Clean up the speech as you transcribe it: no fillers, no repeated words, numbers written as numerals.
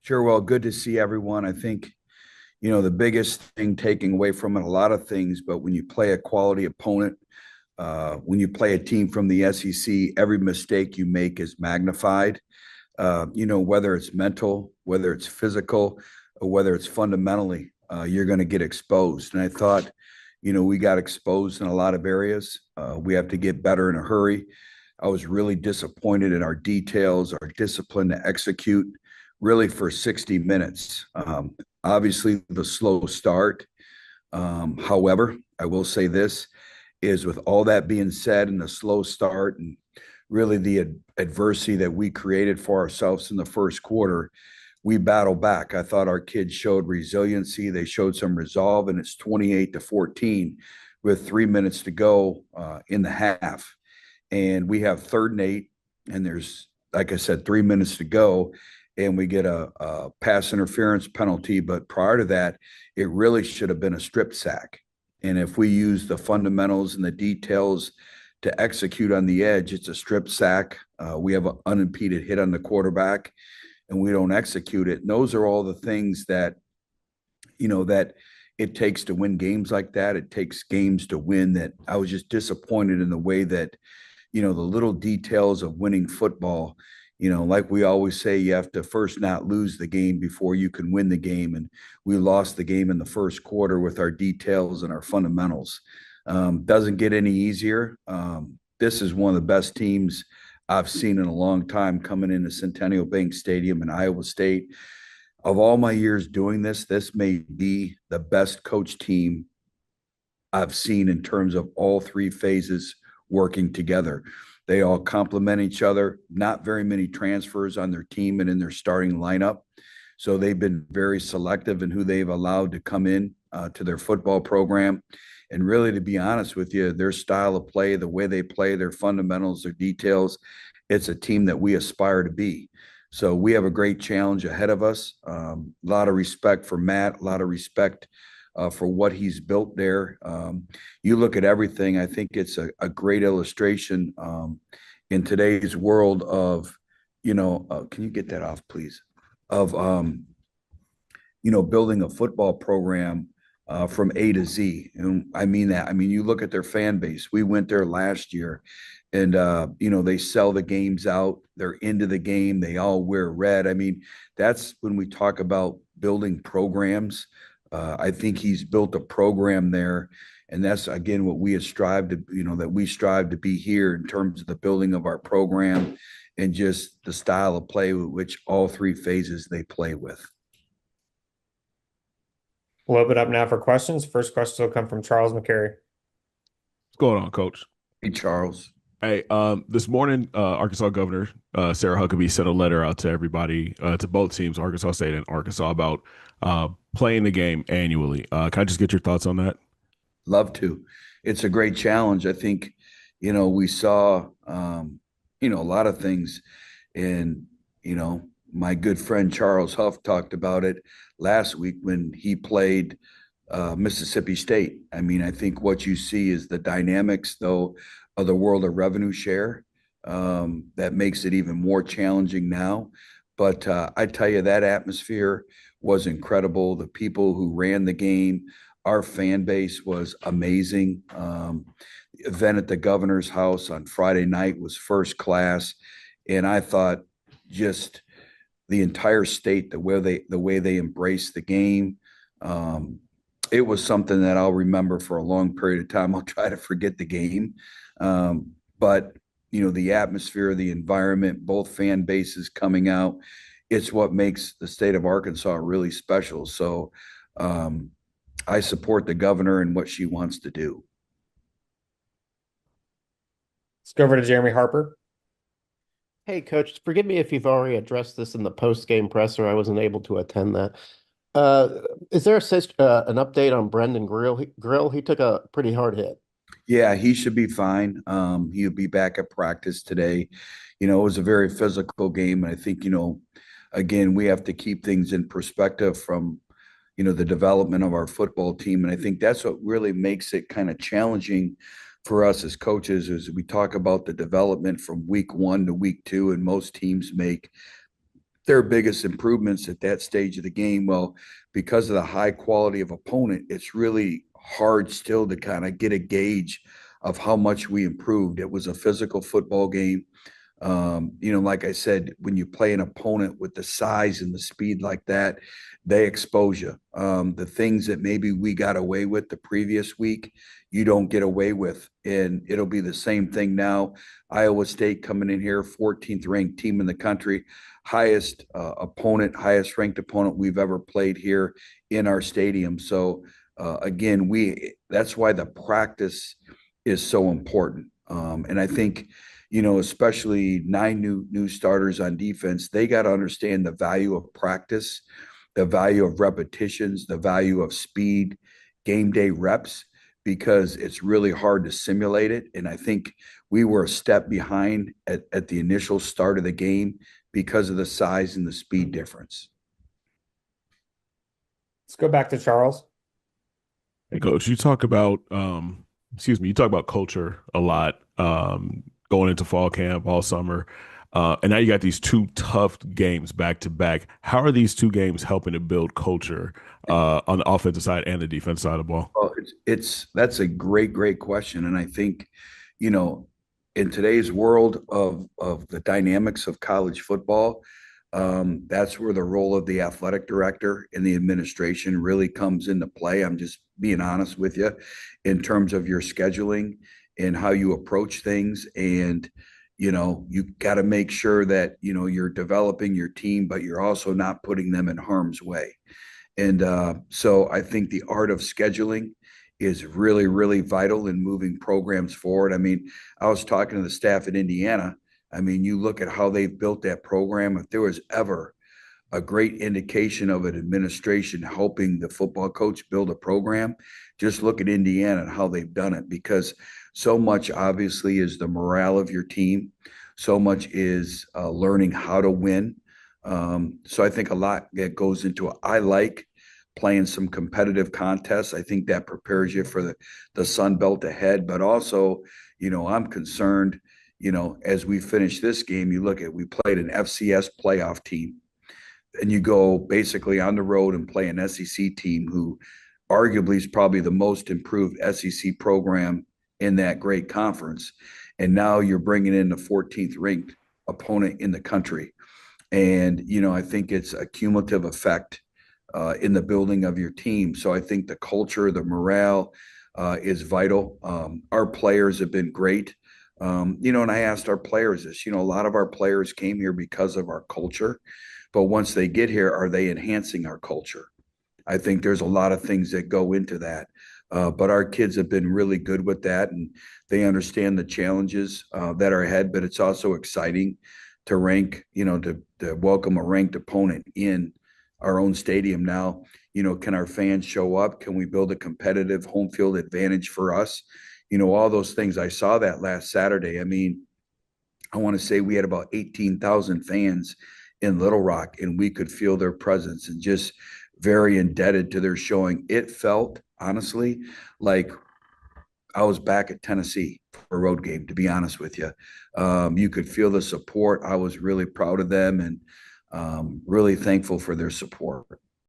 Sure. Well, good to see everyone. I think, the biggest thing taking away from it, a lot of things, but when you play a quality opponent, when you play a team from the SEC, every mistake you make is magnified. Whether it's mental, whether it's physical, or whether it's fundamentally, you're going to get exposed. And I thought, we got exposed in a lot of areas. We have to get better in a hurry. I was really disappointed in our details, our discipline to execute really for 60 minutes. Obviously, the slow start. However, I will say this is with all that being said and the slow start and really the adversity that we created for ourselves in the first quarter, we battled back. I thought our kids showed resiliency. They showed some resolve, and it's 28-14 with 3 minutes to go in the half. And we have 3rd and 8, and there's, like I said, 3 minutes to go, and we get a pass interference penalty. But prior to that, it really should have been a strip sack. And if we use the fundamentals and the details to execute on the edge, it's a strip sack. We have an unimpeded hit on the quarterback, and we don't execute it. And those are all the things that, that it takes to win games like that. It takes games to win that. I was just disappointed in the way that, the little details of winning football. Like we always say, you have to first not lose the game before you can win the game. And we lost the game in the first quarter with our details and our fundamentals. Doesn't get any easier. This is one of the best teams I've seen in a long time coming into Centennial Bank Stadium in Iowa State. Of all my years doing this, this may be the best coach team I've seen in terms of all three phases working together. They all complement each other. Not very many transfers on their team and in their starting lineup. So they've been very selective in who they've allowed to come in to their football program. And really, to be honest with you, their style of play, the way they play, their fundamentals, their details, it's a team that we aspire to be. So we have a great challenge ahead of us. A lot of respect for Matt, a lot of respect for what he's built there. You look at everything, I think it's a great illustration in today's world of, can you get that off, please? Of, building a football program from A to Z. And I mean that. I mean, you look at their fan base. We went there last year and, they sell the games out. They're into the game. They all wear red. I mean, that's when we talk about building programs. I think he's built a program there, and that's again what we have strived to, that we strive to be here in terms of the building of our program and just the style of play with which all three phases they play with. We'll open up now for questions. First question will come from Charles McCary. What's going on, Coach? Hey, Charles. Hey, this morning, Arkansas Governor Sarah Huckabee sent a letter out to everybody, to both teams, Arkansas State and Arkansas, about playing the game annually. Can I just get your thoughts on that? Love to. It's a great challenge. I think, we saw, a lot of things. And, my good friend Charles Huff talked about it last week when he played Mississippi State. I mean, I think what you see is the dynamics, though, of the world of revenue share. That makes it even more challenging now. But I tell you, that atmosphere was incredible. The people who ran the game, our fan base was amazing. The event at the governor's house on Friday night was first class. And I thought just the entire state, the way they embraced the game, it was something that I'll remember for a long period of time. I'll try to forget the game. But, the atmosphere, the environment, both fan bases coming out, it's what makes the state of Arkansas really special. So I support the governor and what she wants to do. Let's go over to Jeremy Harper. Hey, Coach, forgive me if you've already addressed this in the post-game presser. I wasn't able to attend that. Is there an update on Brendan Grill? He took a pretty hard hit. Yeah, he should be fine. He'll be back at practice today. It was a very physical game. And I think, again, we have to keep things in perspective from, the development of our football team. And I think that's what really makes it kind of challenging for us as coaches is we talk about the development from week 1 to week 2, and most teams make their biggest improvements at that stage of the game. Well, because of the high quality of opponent, it's really hard still to kind of get a gauge of how much we improved. It was a physical football game. Like I said, when you play an opponent with the size and the speed like that, they expose you. The things that maybe we got away with the previous week, you don't get away with. And it'll be the same thing now. Iowa State coming in here, 14th ranked team in the country, highest opponent, highest ranked opponent we've ever played here in our stadium. So again, that's why the practice is so important. And I think, especially 9 new starters on defense, they got to understand the value of practice, the value of repetitions, the value of speed, game day reps, because it's really hard to simulate it. And I think we were a step behind at the initial start of the game because of the size and the speed difference. Let's go back to Charles. Hey, Coach, you talk about you talk about culture a lot, going into fall camp all summer. And now you got these 2 tough games back to back. How are these 2 games helping to build culture on the offensive side and the defense side of the ball? Well, that's a great question. And I think, in today's world of the dynamics of college football, that's where the role of the athletic director and the administration really comes into play. I'm just being honest with you in terms of your scheduling and how you approach things. And, you got to make sure that, you're developing your team, but you're also not putting them in harm's way. And so I think the art of scheduling is really vital in moving programs forward. I mean, I was talking to the staff at Indiana. I mean, you look at how they've built that program. If there was ever a great indication of an administration helping the football coach build a program, just look at Indiana and how they've done it, because so much obviously is the morale of your team. So much is learning how to win. So I think a lot that goes into it. I like playing some competitive contests. I think that prepares you for the Sun Belt ahead. But also, I'm concerned, as we finish this game, we played an FCS playoff team, and you go basically on the road and play an SEC team who arguably is probably the most improved SEC program in that great conference. And now you're bringing in the 14th ranked opponent in the country. And, I think it's a cumulative effect in the building of your team. So I think the culture, the morale is vital. Our players have been great. And I asked our players this, a lot of our players came here because of our culture, but once they get here, are they enhancing our culture? I think there's a lot of things that go into that. But our kids have been really good with that, and they understand the challenges that are ahead, but it's also exciting to to welcome a ranked opponent in our own stadium. Now, can our fans show up? Can we build a competitive home field advantage for us? All those things. I saw that last Saturday. I mean, I want to say we had about 18,000 fans in Little Rock, and we could feel their presence, and just very indebted to their showing. It felt, honestly, like I was back at Tennessee for a road game, to be honest with you. You could feel the support. I was really proud of them, and really thankful for their support.